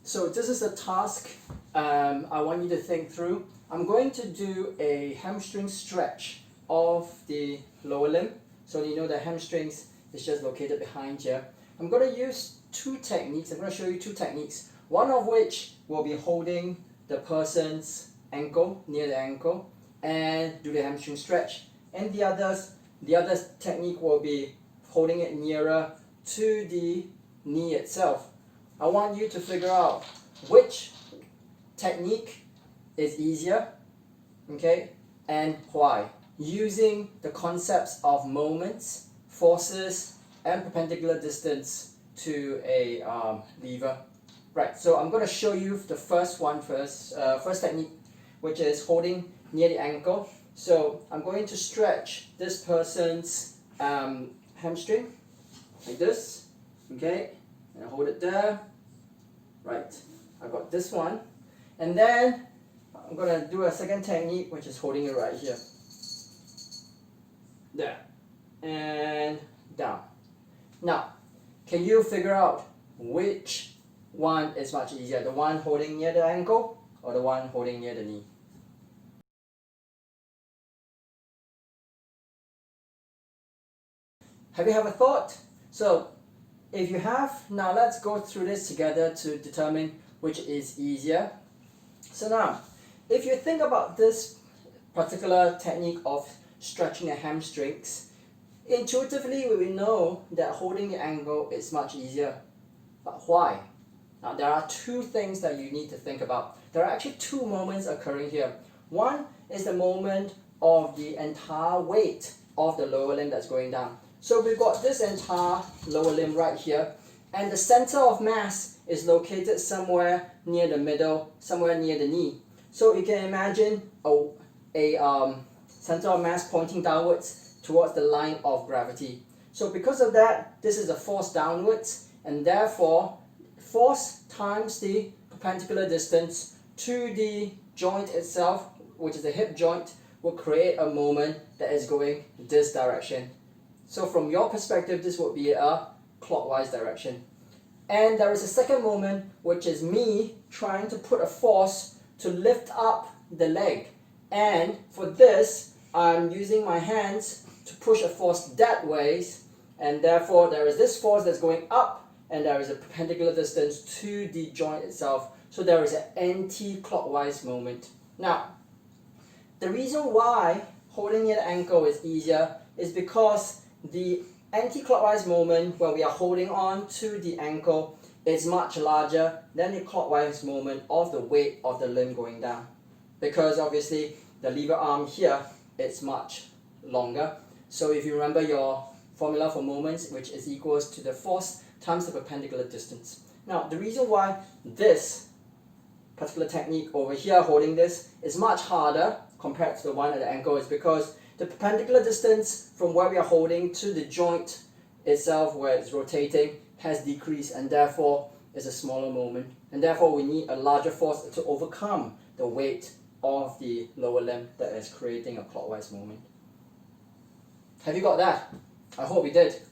So this is a task I want you to think through. I'm going to do a hamstring stretch of the lower limb. So you know the hamstrings is just located behind here. I'm going to use two techniques. I'm going to show you two techniques. One of which will be holding the person's ankle, near the ankle, and do the hamstring stretch. And the other technique will be holding it nearer to the knee itself. I want you to figure out which technique is easier, okay, and why, using the concepts of moments, forces, and perpendicular distance to a lever. Right, so I'm going to show you the first technique, which is holding near the ankle. So I'm going to stretch this person's hamstring like this, okay, and I hold it there. Right, I've got this one, and then I'm going to do a second technique, which is holding it right here, there, and down. Now, can you figure out which one is much easier, the one holding near the ankle or the one holding near the knee? Have you a thought? So if you have, now let's go through this together to determine which is easier. So now, if you think about this particular technique of stretching the hamstrings, intuitively we will know that holding the ankle is much easier. But why? Now there are two things that you need to think about. There are actually two moments occurring here. One is the moment of the entire weight of the lower limb that's going down. So we've got this entire lower limb right here, and the center of mass is located somewhere near the middle, somewhere near the knee. So you can imagine a center of mass pointing downwards towards the line of gravity. So because of that, this is a force downwards, and therefore force times the perpendicular distance to the joint itself, which is the hip joint, will create a moment that is going this direction. So from your perspective, this would be a clockwise direction. And there is a second moment, which is me trying to put a force to lift up the leg. And for this, I'm using my hands to push a force that way, and therefore there is this force that's going up, and there is a perpendicular distance to the joint itself. So there is an anti-clockwise moment. Now, the reason why holding near the ankle is easier is because the anti-clockwise moment when we are holding on to the ankle is much larger than the clockwise moment of the weight of the limb going down. Because obviously the lever arm here is much longer. So if you remember your formula for moments, which is equals to the force times the perpendicular distance. Now the reason why this particular technique over here, holding this, is much harder compared to the one at the ankle is because the perpendicular distance from where we are holding to the joint itself where it's rotating has decreased, and therefore is a smaller moment, and therefore we need a larger force to overcome the weight of the lower limb that is creating a clockwise moment. Have you got that? I hope you did.